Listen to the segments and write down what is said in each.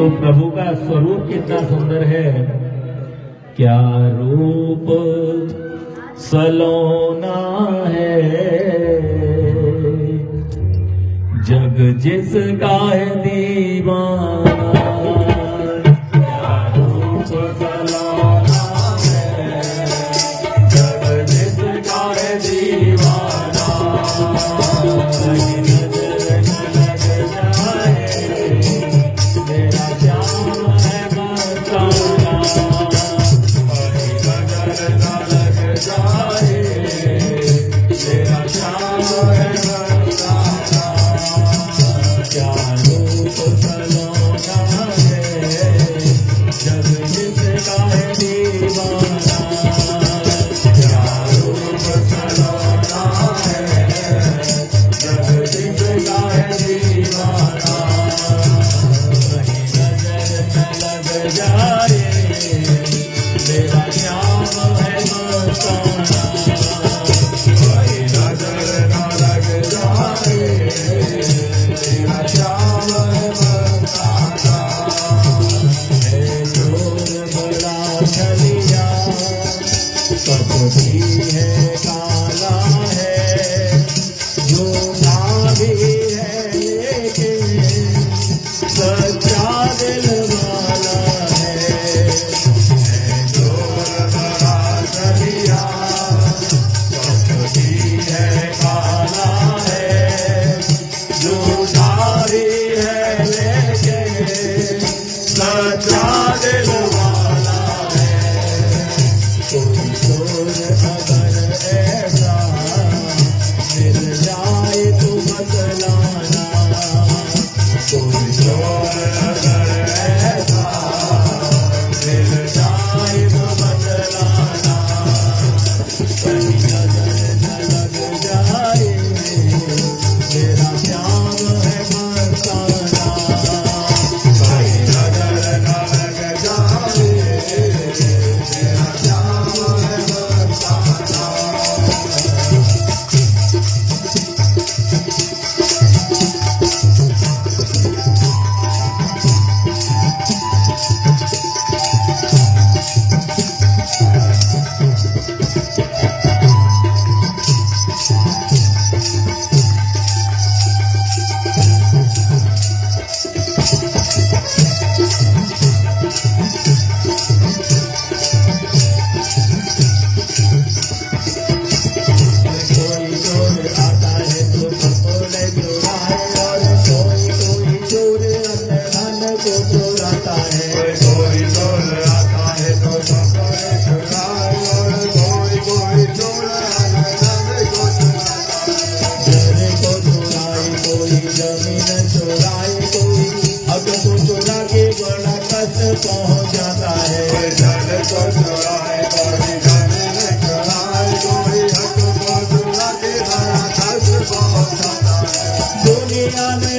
तो प्रभु का स्वरूप कितना सुंदर है। क्या रूप सलोना है, जग जिसका है दीवाना। क्या रूप सलोना है, जग जिसका है दीवाना।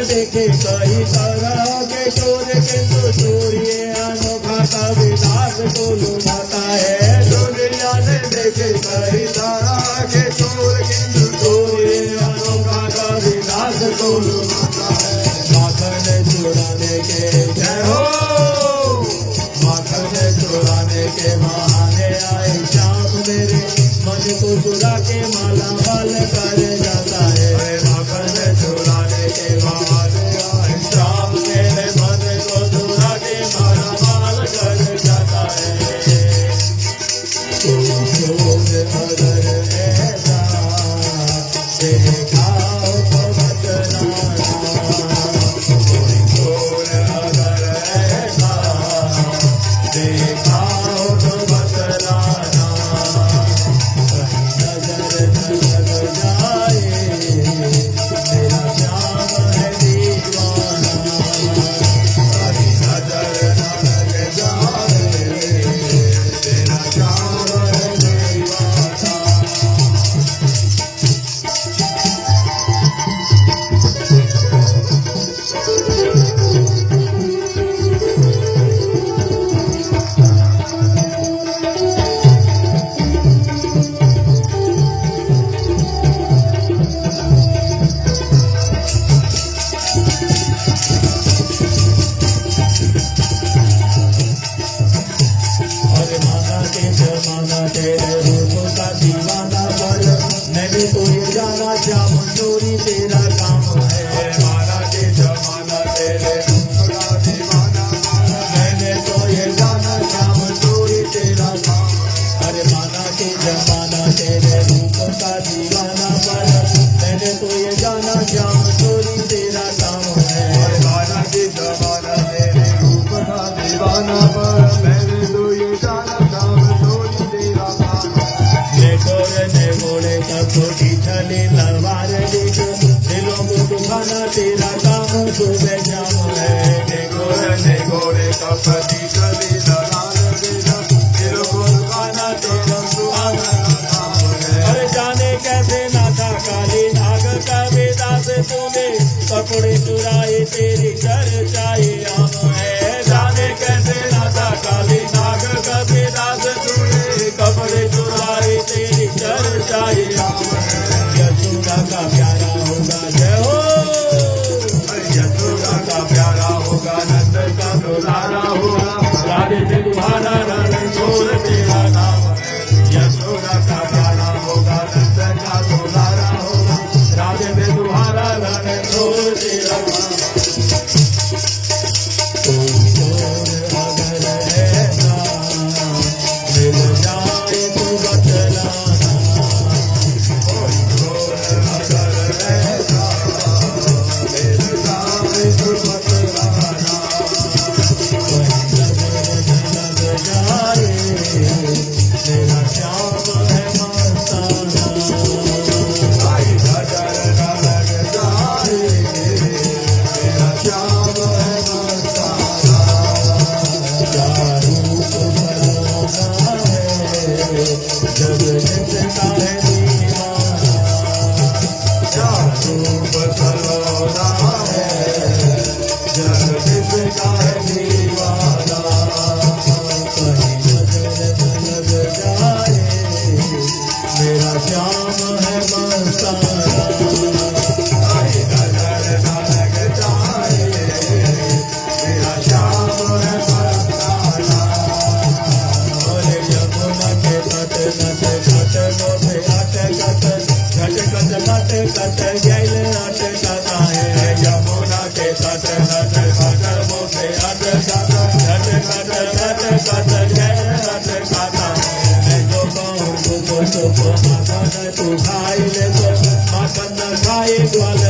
देखे कई तरह के चोर किंतु चोरी अनोखा का विलास को लुभाता है। दुनिया ने देखे कई तरह के चोर किंतु चोरी अनोखा का विलास को लुभाता है। माखन चुराने के जय हो, माखन चुराने के बहाने आए श्याम मेरे मन को चुरा के माला माल कर जाता है। माखन चुराने के बहाने आए श्याम मेरे मन को चुरा के माला माल कर जाता है। तो चोर अगर ऐसा तेरे रूप का दीवाना मैंने तो ये जाना श्याम चोरी तेरा काम अरे माना के जमाना तेरे रूप का दीवाना पर मैंने तो ये जाना श्याम चोरी तेरा काम है माना के जमाना तेरे रूप का दीवाना पर मैंने तो ये जाना श्याम चोरी तेरा काम ने बोले छोटी छली तलवार दिख दिलों को दुखाना तेरा काम सुबह शाम है ने गोरे कपटी चली दलाल देना दिलों को दुखाना तेरा सुहाना काम है अरे जाने कैसे नाथा काली नाग का वेदास तूने कपड़े चुराए तेरी चर्चाए आम है जाने कैसे नाथा काली नाग का वेदास तूने कपड़े चुराए तेरी चर्चाए आम है यशोदा का प्यारा होगा जय हो यशोदा का प्यारा होगा नंद का दुलारा होगा राधे से तुम्हारा रण छोड़ तेरा नाम है यशोदा का प्यारा होगा नंद का दुलारा होगा राधे में तुम्हारा रण छोड़ तेरा नाम अगर ऐसा मिल जाए तो बतलाना मेरा श्याम है मस्ताना क्या रूप बनाना है जग जिसका है दीवाना कहीं नजर लग जाए मेरा श्याम है मस्ताना बोले यमुना के तट नट खट मोसे अटकत झटकत मट कट गैल अटकता है यमुना के तट नट खट मोसे अटकत झटकत झटकत गैल अटकता है जो कहूँ तुझको माखन तू खाई ले तो माखन न खाए ग्वाल